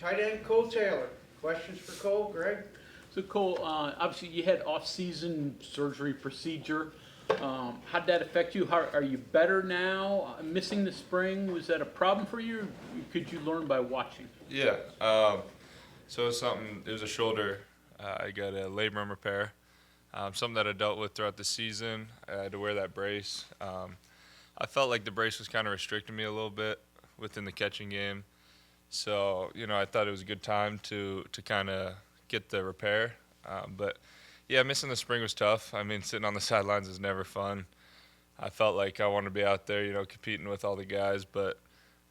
Tight end Kole Taylor. Questions for Cole, Greg? So Cole, obviously you had off-season surgery procedure. How did that affect you? How, are you better now? Missing the spring, was that a problem for you? Or could you learn by watching? Yeah. So it was a shoulder. I got a labrum repair. Something that I dealt with throughout the season. I had to wear that brace. I felt like the brace was kind of restricting me a little bit within the catching game. So, I thought it was a good time to kind of get the repair. But, yeah, missing the spring was tough. I mean, sitting on the sidelines is never fun. I felt like I wanted to be out there, competing with all the guys. But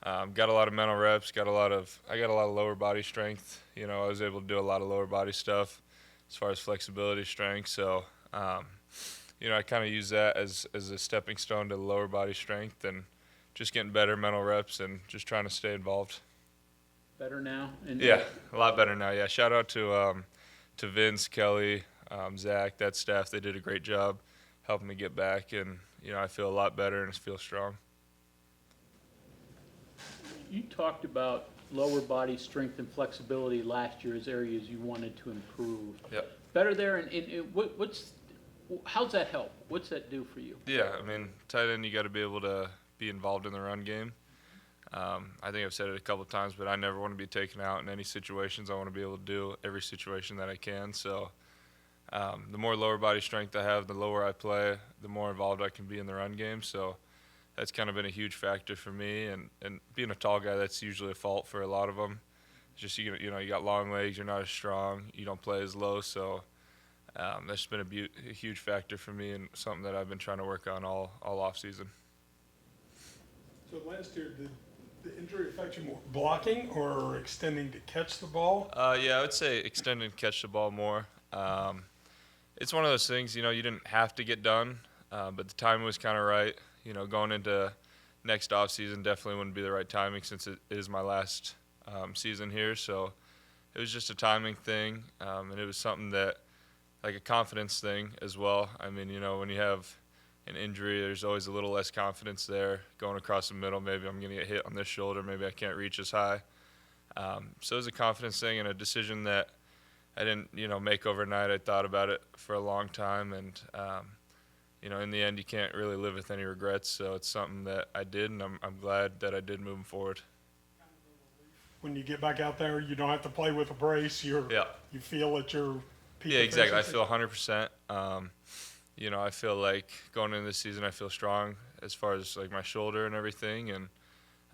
got a lot of mental reps, I got a lot of lower body strength. I was able to do a lot of lower body stuff as far as flexibility, strength. So, I kind of use that as a stepping stone to the lower body strength and just getting better mental reps and just trying to stay involved. Better now? Yeah, a lot better now. Yeah, shout out to Vince, Kelly, Zach, that staff. They did a great job helping me get back, and I feel a lot better and feel strong. You talked about lower body strength and flexibility last year as areas you wanted to improve. Yep. Better there, and how's that help? What's that do for you? Yeah, I mean, tight end, you got to be able to be involved in the run game. I think I've said it a couple of times, but I never want to be taken out in any situations. I want to be able to do every situation that I can. So the more lower body strength I have, the lower I play, the more involved I can be in the run game. So that's kind of been a huge factor for me. And being a tall guy, that's usually a fault for a lot of them. It's just, you got long legs, you're not as strong, you don't play as low. So that's been a huge factor for me and something that I've been trying to work on all off season. So last year, did the injury affect you more blocking or extending to catch the ball? Yeah, I would say extending to catch the ball more. It's one of those things, you didn't have to get done, but the timing was kind of right. Going into next off season definitely wouldn't be the right timing since it is my last season here. So it was just a timing thing, and it was something that, like a confidence thing as well. I mean, when you have an injury, there's always a little less confidence there going across the middle. Maybe I'm going to get hit on this shoulder. Maybe I can't reach as high. So it was a confidence thing and a decision that I didn't, make overnight. I thought about it for a long time, and in the end, you can't really live with any regrets. So it's something that I did, and I'm glad that I did moving forward. When you get back out there, you don't have to play with a brace. You feel at your peak. Yeah, exactly. I efficiency? feel 100%. I feel like going into this season, I feel strong as far as like my shoulder and everything, and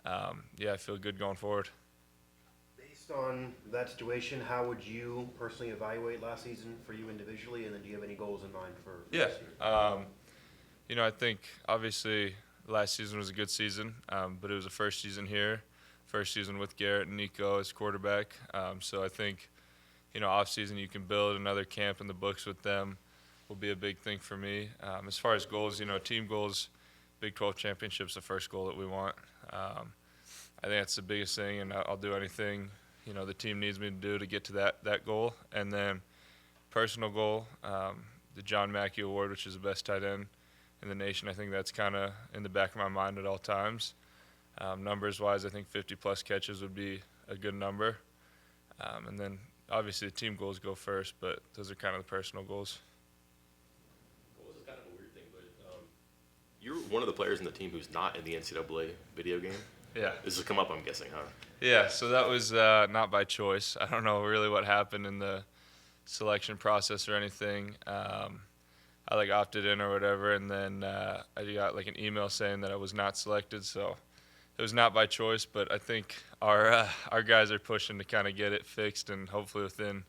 I feel good going forward. Based on that situation, how would you personally evaluate last season for you individually, and then do you have any goals in mind for this year? I think obviously last season was a good season, but it was the first season here, first season with Garrett and Nico as quarterback. So I think, off season you can build another camp in the books with them will be a big thing for me. As far as goals, team goals, Big 12 championship's the first goal that we want. I think that's the biggest thing, and I'll do anything the team needs me to do to get to that goal. And then personal goal, the John Mackey Award, which is the best tight end in the nation. I think that's kind of in the back of my mind at all times. Numbers-wise, I think 50-plus catches would be a good number. And then obviously the team goals go first, but those are kind of the personal goals. Well, this is kind of a weird thing, but you're one of the players in the team who's not in the NCAA video game. Yeah. This has come up, I'm guessing, huh? Yeah, so that was not by choice. I don't know really what happened in the selection process or anything. I opted in or whatever, and then I got an email saying that I was not selected. So it was not by choice, but I think our guys are pushing to kind of get it fixed, and hopefully within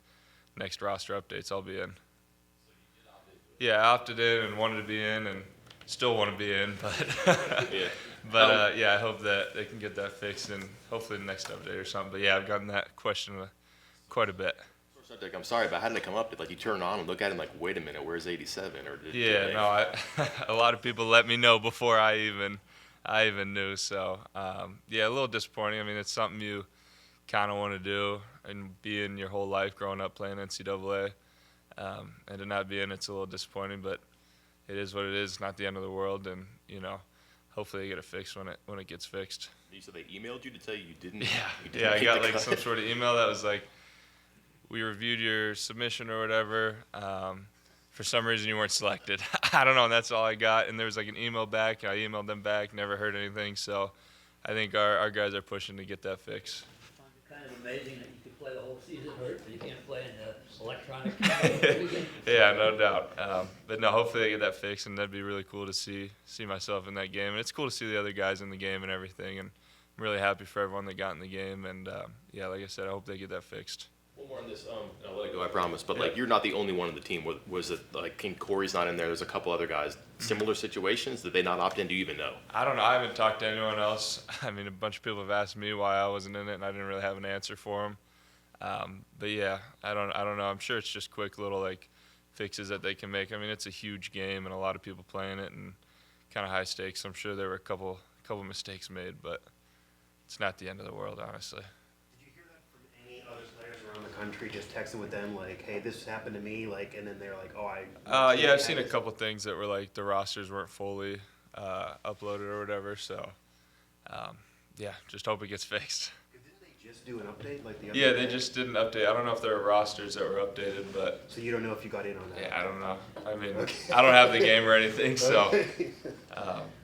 next roster updates I'll be in. So you did opt into it? Yeah, I opted in and wanted to be in, and still want to be in, but Yeah. I hope that they can get that fixed, and hopefully the next update or something. But yeah, I've gotten that question quite a bit. Subject, I'm sorry, but how did it come up? Did you turn on and look at it and wait a minute, where's 87? Or did A lot of people let me know before I even knew. So a little disappointing. I mean, it's something you kind of want to do and be in your whole life growing up playing NCAA, and to not be in, it's a little disappointing. But it is what it is. Not the end of the world, and hopefully they get it fixed when it gets fixed. You said they emailed you to tell you didn't. Yeah, you didn't yeah, I make got the like cut. some sort of email that was like, we reviewed your submission or whatever. For some reason you weren't selected. I don't know, and that's all I got. And there was like an email back. I emailed them back, never heard anything. So I think our guys are pushing to get that fixed. Kind of amazing that you could play the whole season hurt, but you can't play in the electronic. Yeah, no doubt. But no, hopefully they get that fixed, and that'd be really cool to see myself in that game. And it's cool to see the other guys in the game and everything. And I'm really happy for everyone that got in the game. And yeah, like I said, I hope they get that fixed. One more on this. I'll let it go. I promise. But like, you're not the only one on the team. Was it like King Corey's not in there? There's a couple other guys. Similar situations. Did they not opt in? Do you even know? I don't know. I haven't talked to anyone else. I mean, a bunch of people have asked me why I wasn't in it, and I didn't really have an answer for them. But yeah, I don't know. I'm sure it's just quick little like fixes that they can make. I mean, it's a huge game and a lot of people playing it and kind of high stakes. I'm sure there were a couple mistakes made, but it's not the end of the world, honestly. Did you hear that from any other players around the country, just texting with them like, hey, this happened to me, like, and then they're like, oh, Yeah, I've seen a couple things that were like the rosters weren't fully uploaded or whatever. So yeah, just hope it gets fixed. Didn't they just do an update like the other Yeah, day? they just didn't update. I don't know if there were rosters that were updated, but So you don't know if you got in on that? yeah, I don't know. I mean, Okay. I don't have the game or anything, so.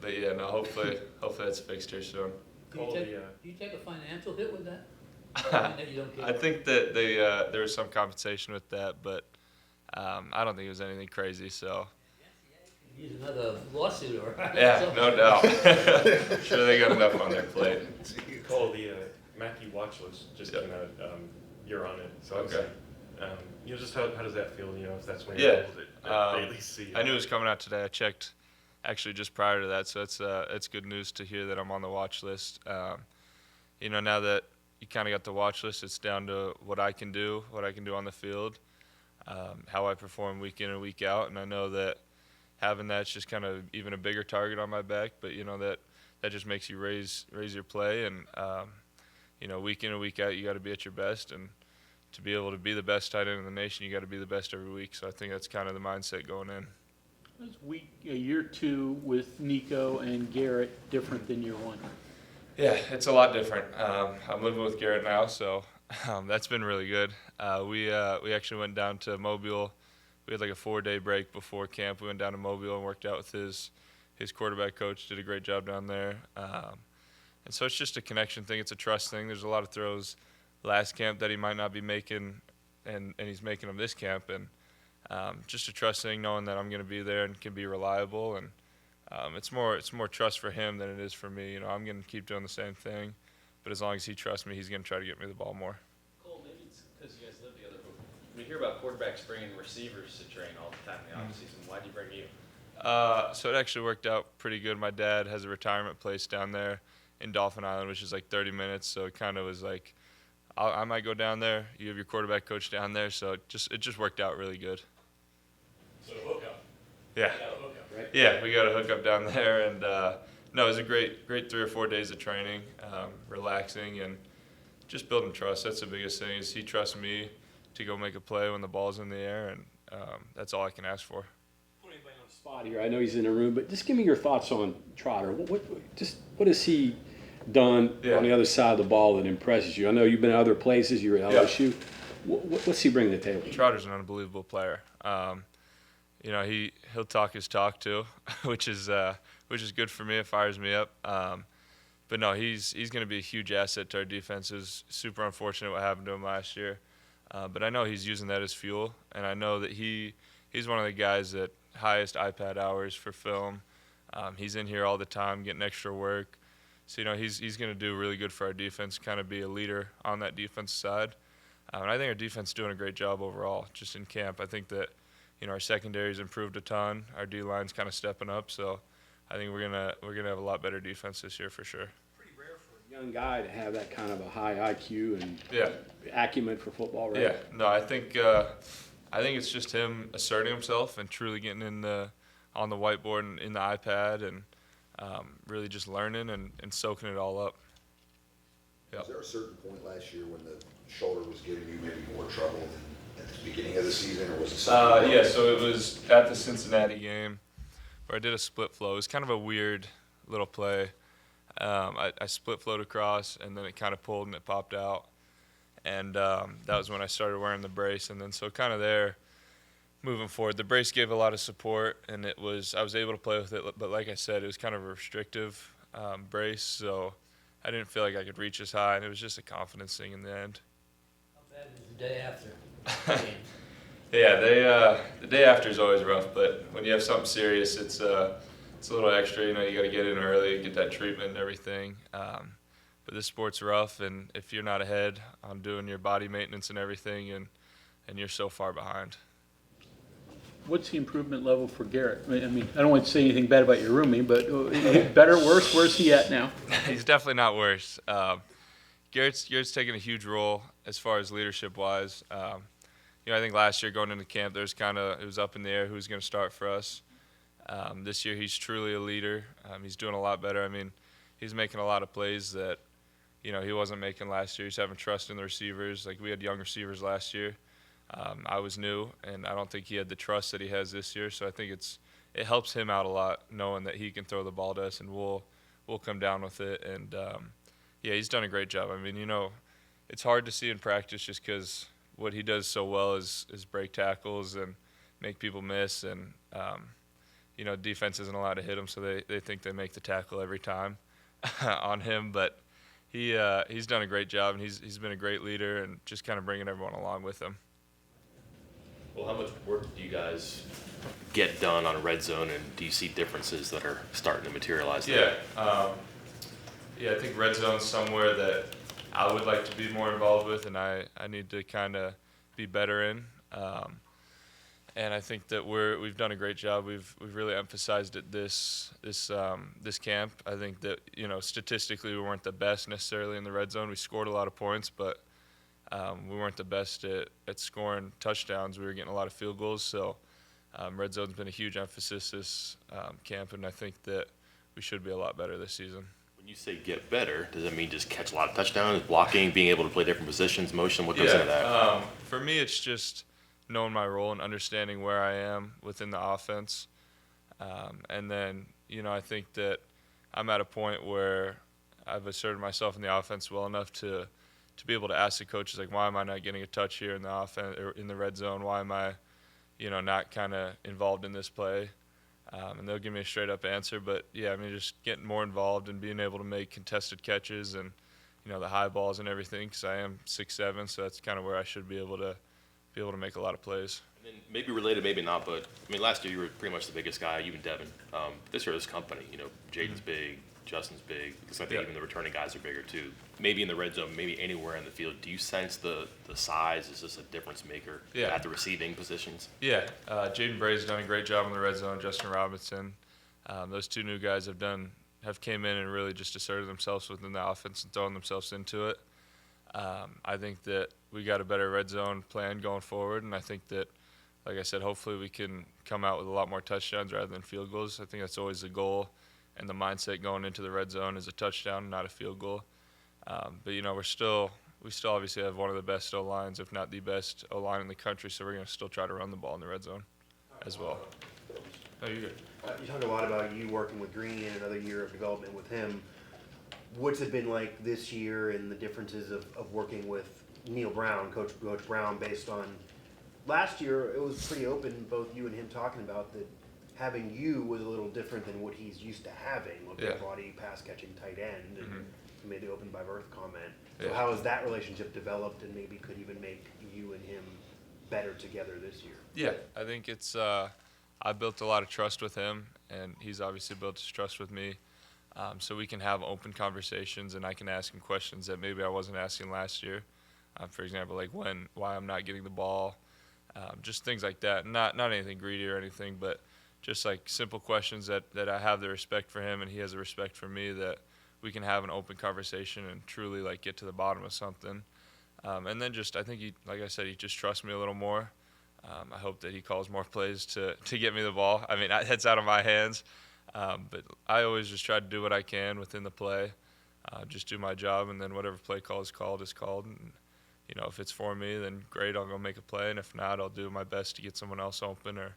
But yeah, no, hopefully it's fixed here soon. Do you take a financial hit with that? I mean, that you don't get? I think that there was some compensation with that, but I don't think it was anything crazy. So Use another lawsuit or yeah, something. no doubt. I'm sure they got enough on their plate. Cole, the Mackey watch list just came out. You're on it, so Okay. just how does that feel? If that's when Yeah, you're able to at least see. I knew it was coming out today. I checked actually just prior to that, so it's good news to hear that I'm on the watch list. Now that you kind of got the watch list, it's down to what I can do on the field, how I perform week in and week out, and I know that having that's just kind of even a bigger target on my back. But that just makes you raise your play, and week in and week out, you got to be at your best, and to be able to be the best tight end in the nation, you got to be the best every week. So I think that's kind of the mindset going in. Was year 2 with Nico and Garrett different than year 1? Yeah, it's a lot different. I'm living with Garrett now, so that's been really good. We actually went down to Mobile. We had like a 4-day break before camp. We went down to Mobile and worked out with his quarterback coach. Did a great job down there. And so it's just a connection thing. It's a trust thing. There's a lot of throws last camp that he might not be making, and he's making them this camp. And just a trust thing, knowing that I'm going to be there and can be reliable. And it's more trust for him than it is for me. I'm going to keep doing the same thing, but as long as he trusts me, he's going to try to get me the ball more. Cole, maybe it's because you guys live together, but we hear about quarterbacks bringing receivers to train all the time in the offseason. Why do you bring you? So it actually worked out pretty good. My dad has a retirement place down there in Dolphin Island, which is like 30 minutes. So it kind of was like, I might go down there. You have your quarterback coach down there. So it just worked out really good. So hookup. Yeah. Hookup, right? Yeah, we got a hookup down there. And no, it was a great 3 or 4 days of training, relaxing and just building trust. That's the biggest thing is he trusts me to go make a play when the ball's in the air. And that's all I can ask for. Spot here. I know he's in the room, but just give me your thoughts on Trotter. What has he done on the other side of the ball that impresses you? I know you've been other places. You're at LSU. What's he bring to the table? Trotter's an unbelievable player. He'll talk his talk too, which is good for me. It fires me up. But no, he's going to be a huge asset to our defense. It was super unfortunate what happened to him last year, but I know he's using that as fuel, and I know that he's one of the guys that highest iPad hours for film. He's in here all the time getting extra work. So, he's going to do really good for our defense, kind of be a leader on that defense side. And I think our defense is doing a great job overall just in camp. I think that, our secondary's improved a ton. Our D-line's kind of stepping up. So I think we're gonna have a lot better defense this year for sure. Pretty rare for a young guy to have that kind of a high IQ and Yeah. acumen for football, right? Yeah. No, I think it's just him asserting himself and truly getting on the whiteboard and in the iPad and really just learning and soaking it all up. Yep. Was there a certain point last year when the shoulder was giving you maybe more trouble than at the beginning of the season, or was it something? Yeah, so it was at the Cincinnati game where I did a split flow. It was kind of a weird little play. I split float across, and then it kind of pulled and it popped out. And that was when I started wearing the brace. And then so kind of there, moving forward, the brace gave a lot of support, and I was able to play with it. But like I said, it was kind of a restrictive brace, so I didn't feel like I could reach as high, and it was just a confidence thing in the end. How bad is the day after? Yeah, the day after is always rough, but when you have something serious, it's a little extra. You got to get in early, get that treatment and everything. But this sport's rough, and if you're not ahead on doing your body maintenance and everything, and you're so far behind. What's the improvement level for Garrett? I mean, I don't want to say anything bad about your roomie, but better, worse? Where's he at now? He's definitely not worse. Garrett's taken a huge role as far as leadership-wise. I think last year going into camp, it was up in the air who's going to start for us. This year, he's truly a leader. He's doing a lot better. I mean, he's making a lot of plays that, he wasn't making last year. He's having trust in the receivers. Like, we had young receivers last year. I was new, and I don't think he had the trust that he has this year. So I think it helps him out a lot knowing that he can throw the ball to us, and we'll come down with it. And, he's done a great job. I mean, it's hard to see in practice just because what he does so well is break tackles and make people miss. And, defense isn't allowed to hit him, so they think they make the tackle every time on him. But he's done a great job, and he's been a great leader and just kind of bringing everyone along with him. Well, how much work do you guys get done on red zone, and do you see differences that are starting to materialize there? I think red zone's somewhere that I would like to be more involved with, and I need to kind of be better in. And I think that we've done a great job. We've really emphasized it this camp. I think that statistically we weren't the best necessarily in the red zone. We scored a lot of points, but we weren't the best at scoring touchdowns. We were getting a lot of field goals. So red zone's been a huge emphasis this camp, and I think that we should be a lot better this season. When you say get better, does that mean just catch a lot of touchdowns, blocking, being able to play different positions, motion? What goes into that? For me, it's just knowing my role and understanding where I am within the offense. And then, I think that I'm at a point where I've asserted myself in the offense well enough to be able to ask the coaches, like, why am I not getting a touch here in the offense or in the red zone? Why am I, not kind of involved in this play? And they'll give me a straight up answer. But just getting more involved and being able to make contested catches and, the high balls and everything, because I am 6'7", so that's kind of where I should be able to make a lot of plays. And then maybe related, maybe not, but I mean, last year you were pretty much the biggest guy, you and Devin. This year, this company, Jaden's big, Justin's big, because I think even the returning guys are bigger too. Maybe in the red zone, maybe anywhere in the field. Do you sense the size is just a difference maker at the receiving positions? Yeah, Jaden Bray's done a great job in the red zone. Justin Robinson, those two new guys have came in and really just asserted themselves within the offense and thrown themselves into it. I think that we got a better red zone plan going forward, and I think that, like I said, hopefully we can come out with a lot more touchdowns rather than field goals. I think that's always the goal, and the mindset going into the red zone is a touchdown, not a field goal. But we still obviously have one of the best O-lines, if not the best O-line in the country, so we're going to still try to run the ball in the red zone as well. Oh, you're good. You talk a lot about you working with Green and another year of development with him. What's it been like this year and the differences of working with Neil Brown, Coach Brown, based on last year? It was pretty open, both you and him talking about that having you was a little different than what he's used to having, a big body, pass-catching tight end, and he made the open by birth comment. So how has that relationship developed and maybe could even make you and him better together this year? Yeah, I think it's I built a lot of trust with him, and he's obviously built his trust with me. So we can have open conversations, and I can ask him questions that maybe I wasn't asking last year. For example, like why I'm not getting the ball, just things like that. Not anything greedy or anything, but just like simple questions that I have the respect for him and he has the respect for me, that we can have an open conversation and truly like get to the bottom of something. And then I think like I said, he just trusts me a little more. I hope that he calls more plays to get me the ball. I mean, it's out of my hands. But I always just try to do what I can within the play, just do my job, and then whatever play call is called is called. And, if it's for me, then great, I'll go make a play. And if not, I'll do my best to get someone else open or,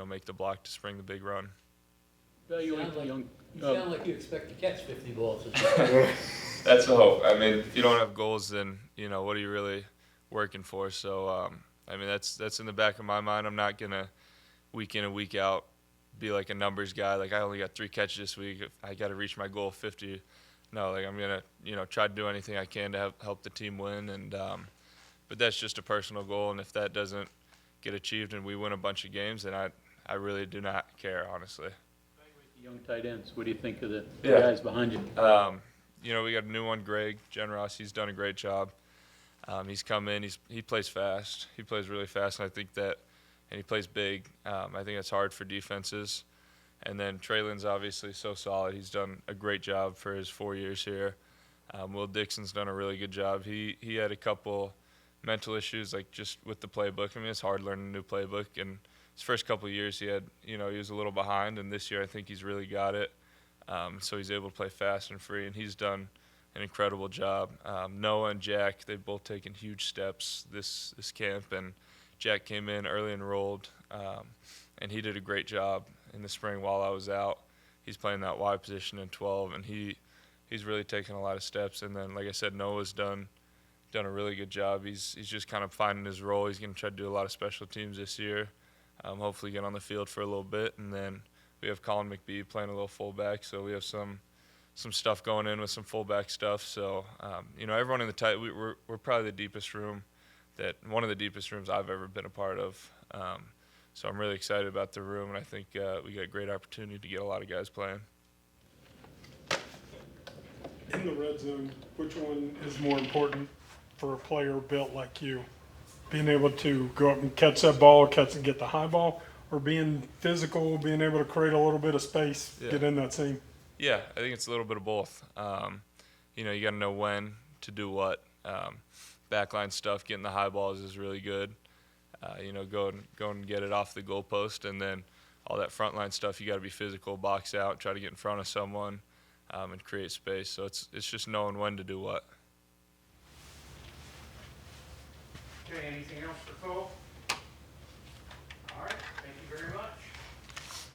make the block to spring the big run. Evaluate the like- young. You sound like you expect to catch 50 balls. This That's the hope. I mean, if you don't have goals, then what are you really working for? So I mean, that's in the back of my mind. I'm not gonna week in and week out be like a numbers guy. Like I only got 3 catches this week. I got to reach my goal of 50. No, like I'm gonna try to do anything I can to help the team win. And but that's just a personal goal. And if that doesn't get achieved and we win a bunch of games, then I really do not care, honestly. Evaluate the young tight ends. What do you think of the Yeah. guys behind you? We got a new one, Greg Generos. He's done a great job. He's come in. He plays fast. He plays really fast, and I think that, and he plays big. I think it's hard for defenses. And then Traylin's obviously so solid. He's done a great job for his 4 years here. Will Dixon's done a really good job. He had a couple mental issues, like just with the playbook. I mean, it's hard learning a new playbook. And his first couple of years, he was a little behind. And this year, I think he's really got it. So he's able to play fast and free, and he's done an incredible job. Noah and Jack, they've both taken huge steps this camp, and Jack came in early enrolled, and he did a great job in the spring while I was out. He's playing that wide position in 12, and he's really taken a lot of steps. And then, like I said, Noah's done a really good job. He's just kind of finding his role. He's going to try to do a lot of special teams this year, hopefully get on the field for a little bit, and then we have Colin McBee playing a little fullback, so we have some stuff going in with some fullback stuff. So everyone in the tight, we're probably the deepest room, one of the deepest rooms I've ever been a part of. So I'm really excited about the room, and I think we got a great opportunity to get a lot of guys playing. In the red zone, which one is more important for a player built like you? Being able to go up and catch that ball, catch and get the high ball, or being physical, being able to create a little bit of space, Yeah. get in that seam? Yeah, I think it's a little bit of both. You got to know when to do what. Backline stuff, getting the high balls is really good. Go and get it off the goalpost, and then all that frontline stuff, you got to be physical, box out, try to get in front of someone, and create space. So it's just knowing when to do what. Okay, anything else for Cole? All right, thank you very much.